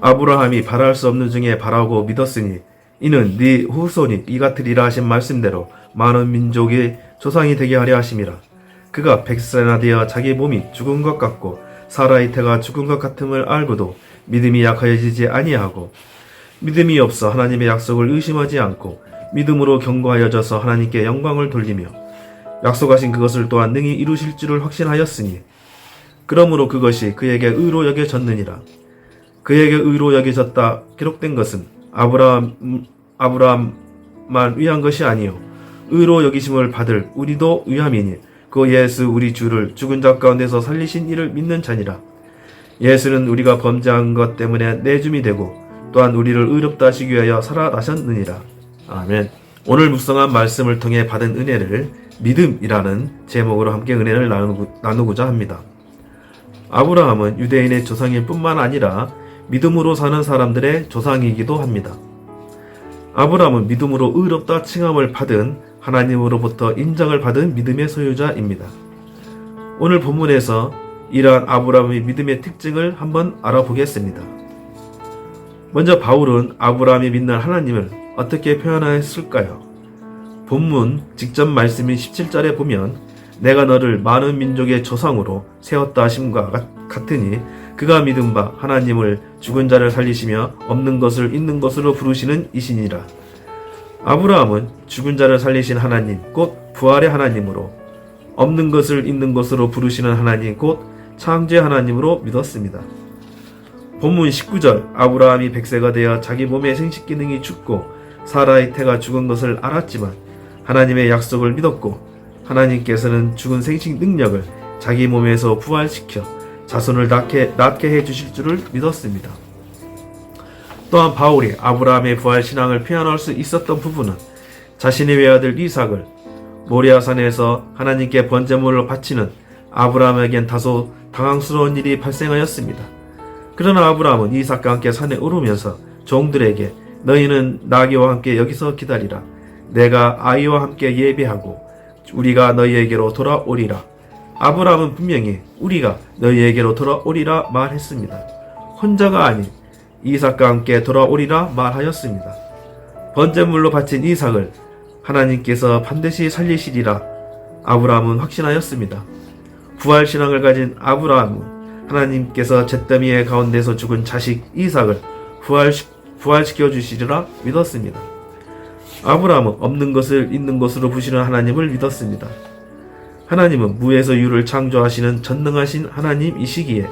아브라함이 바랄 수 없는 중에 바라고 믿었으니 이는 네 후손이 이같으리라 하신 말씀대로 많은 민족의 조상이 되게 하려 하심이라. 그가 100세나 되어 자기 몸이 죽은 것 같고 사라의 태가 죽은 것 같음을 알고도 믿음이 약하여지지 아니하고 믿음이 없어 하나님의 약속을 의심하지 않고 믿음으로 견고하여져서 하나님께 영광을 돌리며 약속하신 그것을 또한 능히 이루실 줄을 확신하였으니 그러므로 그것이 그에게 의로 여겨졌느니라. 그에게 의로 여겨졌다 기록된 것은 아브라함만 위한 것이 아니요 의로 여기심을 받을 우리도 위함이니 그 예수 우리 주를 죽은 자 가운데서 살리신 이를 믿는 자니라. 예수는 우리가 범죄한 것 때문에 내줌이 되고 또한 우리를 의롭다 하시기 위하여 살아나셨느니라. 아멘. 오늘 묵상한 말씀을 통해 받은 은혜를 믿음이라는 제목으로 함께 은혜를 나누고자 합니다. 아브라함은 유대인의 조상일 뿐만 아니라 믿음으로 사는 사람들의 조상이기도 합니다. 아브라함은 믿음으로 의롭다 칭함을 받은 하나님으로부터 인정을 받은 믿음의 소유자입니다. 오늘 본문에서 이러한 아브라함의 믿음의 특징을 한번 알아보겠습니다. 먼저 바울은 아브라함이 믿는 하나님을 어떻게 표현했을까요? 본문 직접 말씀인 17절에 보면 내가 너를 많은 민족의 조상으로 세웠다 하심과 같으니 그가 믿은 바 하나님을 죽은 자를 살리시며 없는 것을 있는 것으로 부르시는 이시니라. 아브라함은 죽은 자를 살리신 하나님 곧 부활의 하나님으로 없는 것을 있는 것으로 부르시는 하나님 곧 창조의 하나님으로 믿었습니다. 본문 19절 아브라함이 100세가 되어 자기 몸의 생식 기능이 죽고 사라의 태가 죽은 것을 알았지만 하나님의 약속을 믿었고 하나님께서는 죽은 생식 능력을 자기 몸에서 부활시켜 자손을 낳게 해주실 줄을 믿었습니다. 또한 바울이 아브라함의 부활 신앙을 표현할 수 있었던 부분은 자신의 외아들 이삭을 모리아산에서 하나님께 번제물을 바치는 아브라함에겐 다소 당황스러운 일이 발생하였습니다. 그러나 아브라함은 이삭과 함께 산에 오르면서 종들에게 너희는 나귀와 함께 여기서 기다리라. 내가 아이와 함께 예배하고 우리가 너희에게로 돌아오리라. 아브라함은 분명히 우리가 너희에게로 돌아오리라 말했습니다. 혼자가 아닌 이삭과 함께 돌아오리라 말하였습니다. 번제물로 바친 이삭을 하나님께서 반드시 살리시리라 아브라함은 확신하였습니다. 부활신앙을 가진 아브라함은 하나님께서 잿더미의 가운데서 죽은 자식 이삭을 부활시켜 주시리라 믿었습니다. 아브라함은 없는 것을 있는 것으로 부시는 하나님을 믿었습니다. 하나님은 무에서 유를 창조하시는 전능하신 하나님이시기에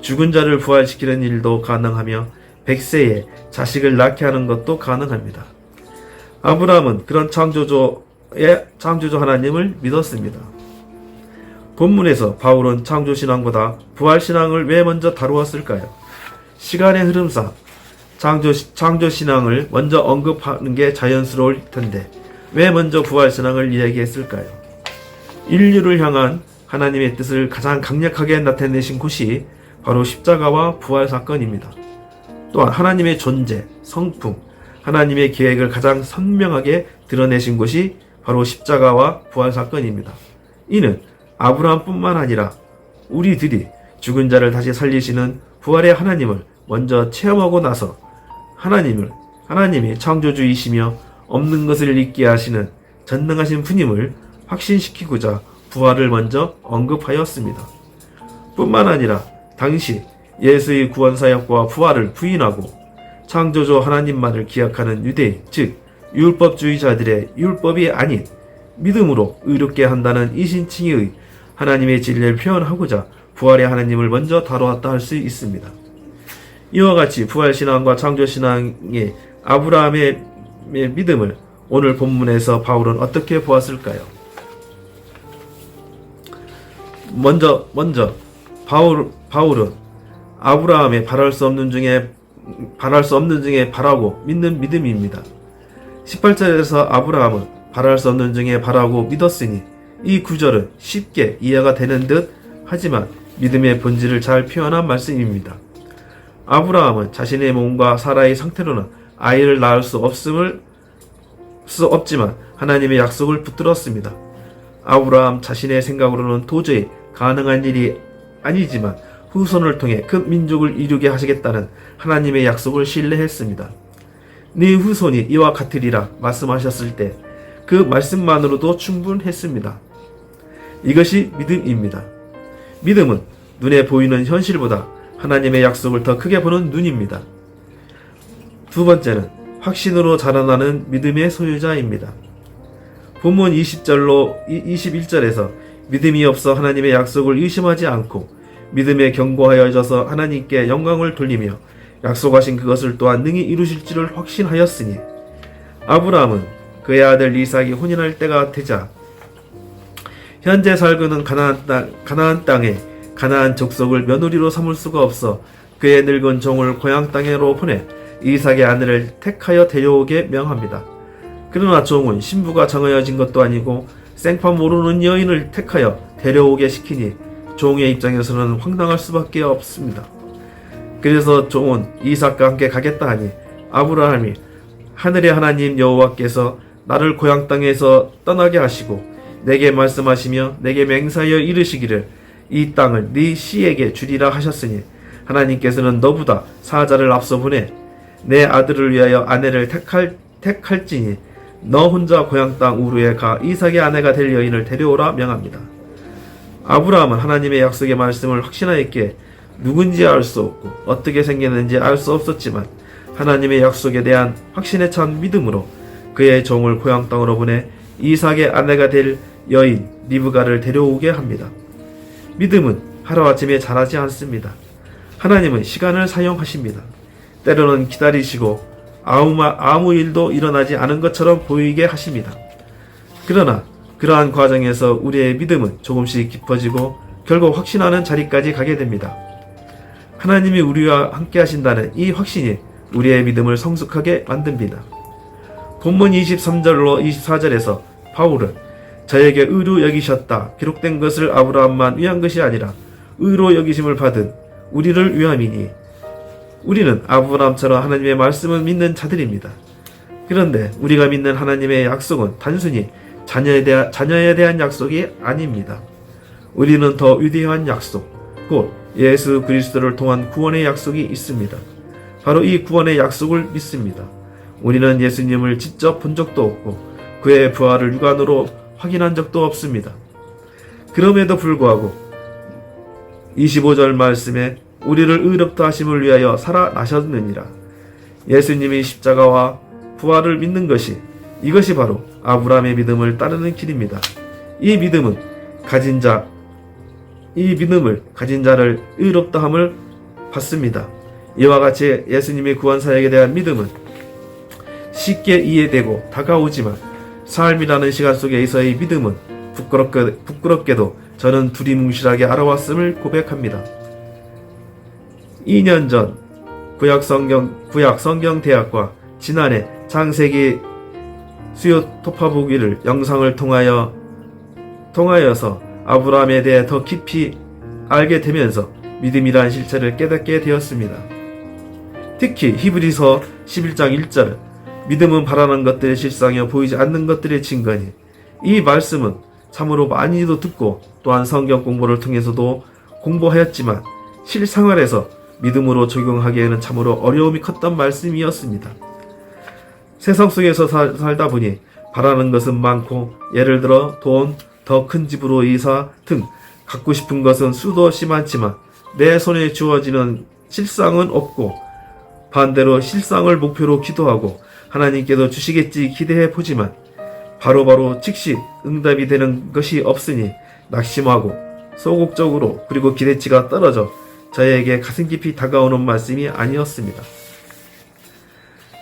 죽은 자를 부활시키는 일도 가능하며 100세에 자식을 낳게 하는 것도 가능합니다. 아브라함은 그런 창조주 하나님을 믿었습니다. 본문에서 바울은 창조신앙보다 부활신앙을 왜 먼저 다루었을까요? 시간의 흐름상 창조신앙을 먼저 언급하는 게 자연스러울 텐데 왜 먼저 부활신앙을 이야기했을까요? 인류를 향한 하나님의 뜻을 가장 강력하게 나타내신 곳이 바로 십자가와 부활 사건입니다. 또한 하나님의 존재, 성품, 하나님의 계획을 가장 선명하게 드러내신 곳이 바로 십자가와 부활 사건입니다. 이는 아브라함뿐만 아니라 우리들이 죽은 자를 다시 살리시는 부활의 하나님을 먼저 체험하고 나서 하나님이 창조주이시며 없는 것을 있게 하시는 전능하신 분임을 확신시키고자 부활을 먼저 언급하였습니다. 뿐만 아니라 당시 예수의 구원사역과 부활을 부인하고 창조주 하나님만을 기약하는 유대인, 즉 율법주의자들의 율법이 아닌 믿음으로 의롭게 한다는 이신칭의 하나님의 진리를 표현하고자 부활의 하나님을 먼저 다루었다 할 수 있습니다. 이와 같이 부활신앙과 창조신앙의 아브라함의 믿음을 오늘 본문에서 바울은 어떻게 보았을까요? 먼저 바울은 아브라함의 바랄 수 없는 중에 바라고 믿는 믿음입니다. 18절에서 아브라함은 바랄 수 없는 중에 바라고 믿었으니 이 구절은 쉽게 이해가 되는 듯 하지만 믿음의 본질을 잘 표현한 말씀입니다. 아브라함은 자신의 몸과 사라의 상태로는 아이를 낳을 수 없지만 하나님의 약속을 붙들었습니다. 아브라함 자신의 생각으로는 도저히 가능한 일이 아니지만 후손을 통해 큰 민족을 이루게 하시겠다는 하나님의 약속을 신뢰했습니다. 네 후손이 이와 같으리라 말씀하셨을 때 그 말씀만으로도 충분했습니다. 이것이 믿음입니다. 믿음은 눈에 보이는 현실보다 하나님의 약속을 더 크게 보는 눈입니다. 두 번째는 확신으로 자라나는 믿음의 소유자입니다. 본문 21절에서 믿음이 없어 하나님의 약속을 의심하지 않고 믿음에 견고하여져서 하나님께 영광을 돌리며 약속하신 그것을 또한 능히 이루실 줄을 확신하였으니 아브라함은 그의 아들 이삭이 혼인할 때가 되자 현재 살고 있는 가나안 땅에 가나안 족속을 며느리로 삼을 수가 없어 그의 늙은 종을 고향 땅으로 보내 이삭의 아내를 택하여 데려오게 명합니다. 그러나 종은 신부가 정하여진 것도 아니고 생판 모르는 여인을 택하여 데려오게 시키니 종의 입장에서는 황당할 수밖에 없습니다. 그래서 종은 이삭과 함께 가겠다 하니 아브라함이 하늘의 하나님 여호와께서 나를 고향 땅에서 떠나게 하시고 내게 말씀하시며 내게 맹세하여 이르시기를 이 땅을 네 씨에게 주리라 하셨으니 하나님께서는 너보다 사자를 앞서 보내 내 아들을 위하여 아내를 택할지니 너 혼자 고향 땅 우르에 가 이삭의 아내가 될 여인을 데려오라 명합니다. 아브라함은 하나님의 약속의 말씀을 확신하였기에 누군지 알 수 없고 어떻게 생겼는지 알 수 없었지만 하나님의 약속에 대한 확신에 찬 믿음으로 그의 종을 고향 땅으로 보내 이삭의 아내가 될 여인 리브가를 데려오게 합니다. 믿음은 하루아침에 자라지 않습니다. 하나님은 시간을 사용하십니다. 때로는 기다리시고 아무 일도 일어나지 않은 것처럼 보이게 하십니다. 그러나 그러한 과정에서 우리의 믿음은 조금씩 깊어지고 결국 확신하는 자리까지 가게 됩니다. 하나님이 우리와 함께 하신다는 이 확신이 우리의 믿음을 성숙하게 만듭니다. 본문 23절로 24절에서 바울은 저에게 의로 여기셨다 기록된 것을 아브라함만 위한 것이 아니라 의로 여기심을 받은 우리를 위함이니 우리는 아브라함처럼 하나님의 말씀을 믿는 자들입니다. 그런데 우리가 믿는 하나님의 약속은 단순히 자녀에 대한 약속이 아닙니다. 우리는 더 위대한 약속, 곧 예수 그리스도를 통한 구원의 약속이 있습니다. 바로 이 구원의 약속을 믿습니다. 우리는 예수님을 직접 본 적도 없고 그의 부활을 육안으로 확인한 적도 없습니다. 그럼에도 불구하고 25절 말씀에 우리를 의롭다 하심을 위하여 살아나셨느니라. 예수님이 십자가와 부활을 믿는 것이 이것이 바로 아브라함의 믿음을 따르는 길입니다. 이 믿음을 가진 자를 의롭다함을 받습니다. 이와 같이 예수님의 구원 사역에 대한 믿음은 쉽게 이해되고 다가오지만 삶이라는 시간 속에서의 믿음은 부끄럽게도 저는 두리뭉실하게 알아왔음을 고백합니다. 2년 전 구약 성경 대학과 지난해 창세기 수요 토파보기를 영상을 통하여서 아브라함에 대해 더 깊이 알게 되면서 믿음이란 실체를 깨닫게 되었습니다. 특히 히브리서 11장 1절 믿음은 바라는 것들의 실상이요 보이지 않는 것들의 증거니 이 말씀은 참으로 많이도 듣고 또한 성경 공부를 통해서도 공부하였지만 실생활에서 믿음으로 적용하기에는 참으로 어려움이 컸던 말씀이었습니다. 세상 속에서 살다 보니 바라는 것은 많고 예를 들어 돈, 더 큰 집으로 이사 등 갖고 싶은 것은 수도 없이 많지만 내 손에 주어지는 실상은 없고 반대로 실상을 목표로 기도하고 하나님께도 주시겠지 기대해 보지만 바로바로 즉시 응답이 되는 것이 없으니 낙심하고 소극적으로 그리고 기대치가 떨어져 저에게 가슴 깊이 다가오는 말씀이 아니었습니다.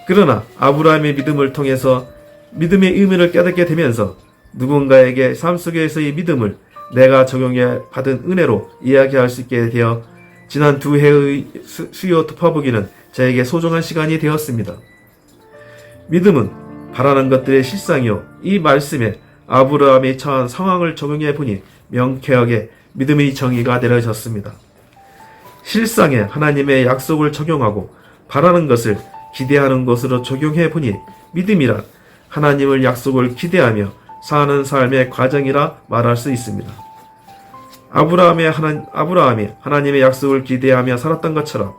그러나 아브라함의 믿음을 통해서 믿음의 의미를 깨닫게 되면서 누군가에게 삶 속에서의 믿음을 내가 적용해 받은 은혜로 이야기할 수 있게 되어 지난 2회의 수요 토파보기는 저에게 소중한 시간이 되었습니다. 믿음은 바라는 것들의 실상이요 이 말씀에 아브라함이 처한 상황을 적용해 보니 명쾌하게 믿음의 정의가 내려졌습니다. 실상에 하나님의 약속을 적용하고 바라는 것을 기대하는 것으로 적용해 보니 믿음이란 하나님의 약속을 기대하며 사는 삶의 과정이라 말할 수 있습니다. 아브라함이 하나님의 약속을 기대하며 살았던 것처럼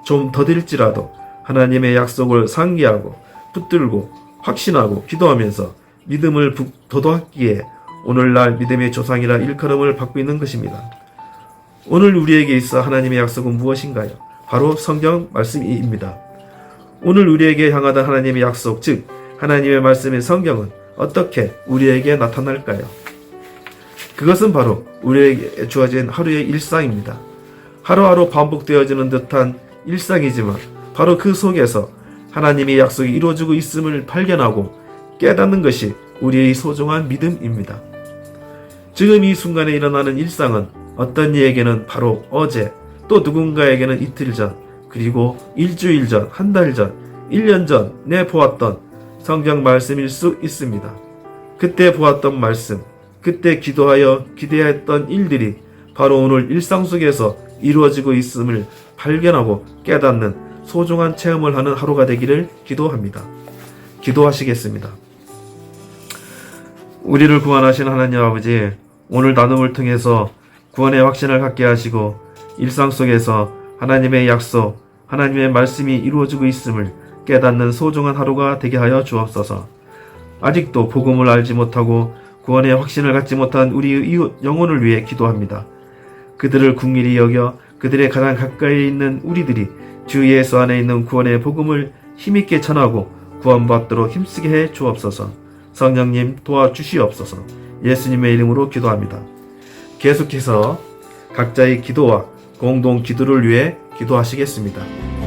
좀 더딜지라도 하나님의 약속을 상기하고 붙들고 확신하고 기도하면서 믿음을 도도하기에 오늘날 믿음의 조상이라 일컬음을 받고 있는 것입니다. 오늘 우리에게 있어 하나님의 약속은 무엇인가요? 바로 성경 말씀입니다. 오늘 우리에게 향하던 하나님의 약속, 즉 하나님의 말씀인 성경은 어떻게 우리에게 나타날까요? 그것은 바로 우리에게 주어진 하루의 일상입니다. 하루하루 반복되어지는 듯한 일상이지만 바로 그 속에서 하나님의 약속이 이루어지고 있음을 발견하고 깨닫는 것이 우리의 소중한 믿음입니다. 지금 이 순간에 일어나는 일상은 어떤 이에게는 바로 어제, 또 누군가에게는 이틀 전, 그리고 일주일 전, 한 달 전, 1년 전에 보았던 성경 말씀일 수 있습니다. 그때 보았던 말씀, 그때 기도하여 기대했던 일들이 바로 오늘 일상 속에서 이루어지고 있음을 발견하고 깨닫는 소중한 체험을 하는 하루가 되기를 기도합니다. 기도하시겠습니다. 우리를 구원하신 하나님 아버지, 오늘 나눔을 통해서 구원의 확신을 갖게 하시고 일상 속에서 하나님의 약속, 하나님의 말씀이 이루어지고 있음을 깨닫는 소중한 하루가 되게 하여 주옵소서. 아직도 복음을 알지 못하고 구원의 확신을 갖지 못한 우리의 이웃 영혼을 위해 기도합니다. 그들을 긍휼히 여겨 그들의 가장 가까이 있는 우리들이 주 예수 안에 있는 구원의 복음을 힘있게 전하고 구원받도록 힘쓰게 해 주옵소서. 성령님 도와주시옵소서. 예수님의 이름으로 기도합니다. 계속해서 각자의 기도와 공동 기도를 위해 기도하시겠습니다.